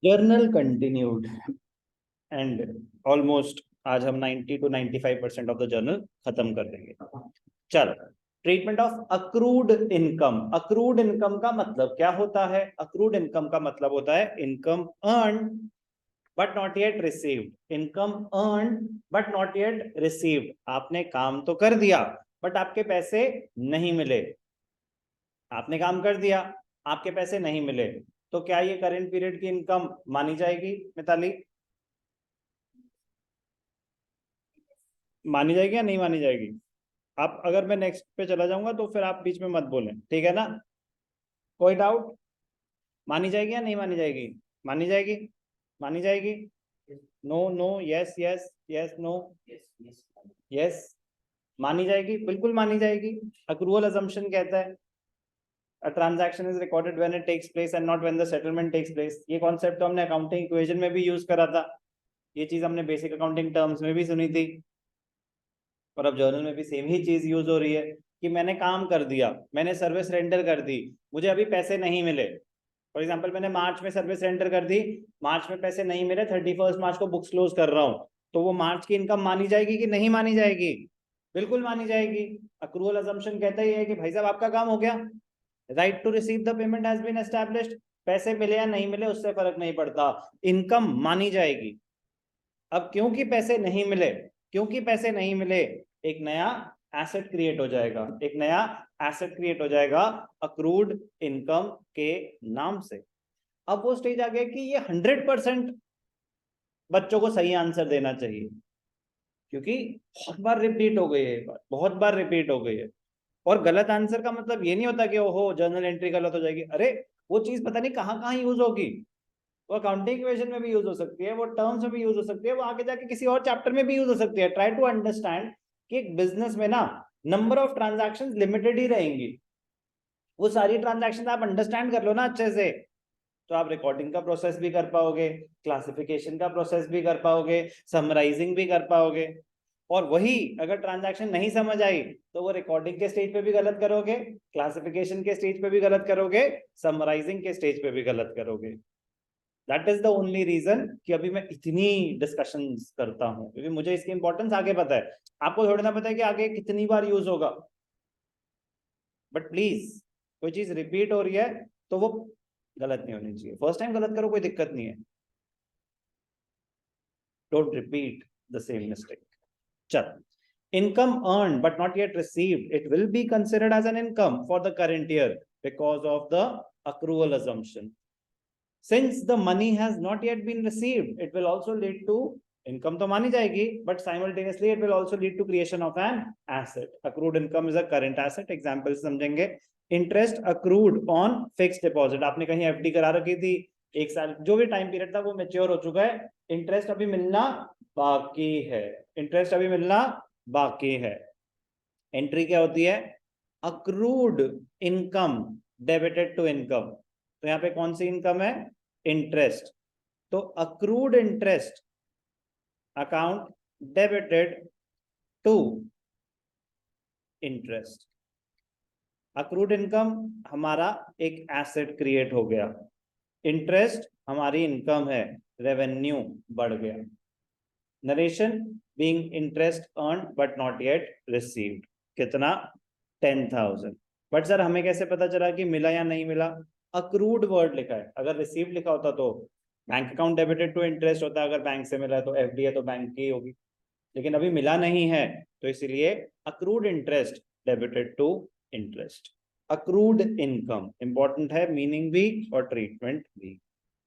Journal continued and almost आज हम 90 to 95% of the journal खत्म कर देंगे। चलो, treatment of accrued income. Accrued income का मतलब क्या होता है? अक्रूड इनकम का मतलब होता है income earn but not yet received. Income earn but not yet received. आपने काम तो कर दिया बट आपके पैसे नहीं मिले। आपने काम कर दिया, आपके पैसे नहीं मिले, तो क्या ये करंट पीरियड की इनकम मानी जाएगी मिताली? मानी जाएगी या नहीं मानी जाएगी? आप, अगर मैं नेक्स्ट पे चला जाऊंगा तो फिर आप बीच में मत बोलें, ठीक है ना? कोई डाउट? मानी जाएगी या नहीं मानी जाएगी? मानी जाएगी, मानी जाएगी। No no, yes yes, yes no, yes. मानी जाएगी, बिल्कुल मानी जाएगी। अक्रूवल अजम्पशन कहता है a transaction is recorded when it takes place and not when the settlement takes place। ये कॉन्सेप्ट तो हमने अकाउंटिंग इक्वेशन में भी यूज करा था, ये चीज हमने बेसिक अकाउंटिंग टर्म्स में भी सुनी थी, और अब जर्नल में भी सेम ही चीज यूज हो रही है कि मैंने काम कर दिया, मैंने सर्विस रेंडर कर दी, मुझे अभी पैसे नहीं मिले। फॉर एग्जांपल मैंने मार्च में सर्विस रेंडर कर दी, मार्च में पैसे नहीं मिले, 31 मार्च को बुक्स क्लोज कर रहा हूँ, तो वो मार्च की इनकम मानी जाएगी कि नहीं मानी जाएगी? बिल्कुल मानी जाएगी। अक्रूवल अजम्पशन कहता ही है कि भाई साहब आपका काम हो गया, right to receive the payment has been established. पैसे मिले या नहीं मिले उससे फर्क नहीं पड़ता, इनकम मानी जाएगी। अब क्योंकि पैसे नहीं मिले, क्योंकि पैसे नहीं मिले, एक नया एसेट क्रिएट हो जाएगा, एक नया एसेट क्रिएट हो जाएगा अक्रूड इनकम के नाम से। अब वो स्टेज आ गया कि ये 100% बच्चों को सही आंसर देना चाहिए, क्योंकि बहुत बार रिपीट हो गई है, बहुत बार रिपीट हो गई है। और गलत आंसर का मतलब ये नहीं होता कि ओहो जर्नल एंट्री गलत हो जाएगी। अरे वो चीज पता नहीं कहाँ कहाँ यूज होगी, वो अकाउंटिंग इक्वेशन में भी यूज हो सकती है, वो टर्म्स में भी यूज हो सकती है, वो आगे जाके किसी और चैप्टर में भी यूज हो सकती है। ट्राई टू अंडरस्टैंड कि एक बिजनेस में ना नंबर ऑफ ट्रांजैक्शंस लिमिटेड ही रहेंगी, वो सारी ट्रांजैक्शन आप अंडरस्टैंड कर लो ना अच्छे से, तो आप रिकॉर्डिंग का प्रोसेस भी कर पाओगे, क्लासिफिकेशन का प्रोसेस भी कर पाओगे, समराइजिंग भी कर पाओगे। और वही अगर ट्रांजैक्शन नहीं समझ आई तो वो रिकॉर्डिंग के स्टेज पे भी गलत करोगे, क्लासिफिकेशन के स्टेज पे भी गलत करोगे, समराइजिंग के स्टेज पे भी गलत करोगे। That is the only reason कि अभी मैं इतनी डिस्कशंस करता हूं, क्योंकि मुझे इसकी इंपॉर्टेंस आगे पता है, आपको थोड़ी ना पता है कि आगे कितनी बार यूज होगा। बट प्लीज, कोई चीज रिपीट हो रही है तो वो गलत नहीं होनी चाहिए। फर्स्ट टाइम गलत करो, कोई दिक्कत नहीं है, don't repeat the same mistake. चल, income earned but not yet received, it will be considered as an income for the current year because of the accrual assumption. Since the money has not yet been received, it will also lead to income तो मानी जाएगी, but simultaneously it will also lead to creation of an asset. Accrued income is a current asset. Example समझेंगे। Interest accrued on fixed deposit, आपने कहीं FD करा रखी थी, एक साल जो भी टाइम पीरियड था वो मैच्योर हो चुका है, इंटरेस्ट अभी मिलना बाकी है, इंटरेस्ट अभी मिलना बाकी है। एंट्री क्या होती है? Accrued income debited to income. तो यहाँ पे कौन सी इनकम है? इंटरेस्ट। तो accrued interest account debited to interest. Accrued income हमारा एक एसेट क्रिएट हो गया, इंटरेस्ट हमारी इनकम है, रेवेन्यू बढ़ गया। Narration being interest earn but not yet received, कितना? 10,000। बट सर हमें कैसे पता चला कि मिला या नहीं मिला? अक्रूड वर्ड लिखा है, अगर रिसीव्ड लिखा होता तो bank account debited to interest होता, अगर बैंक से मिला है तो एफडी है तो बैंक की होगी, लेकिन अभी मिला नहीं है तो इसलिए accrued interest debited to interest. Accrued income important है, मीनिंग भी और ट्रीटमेंट भी।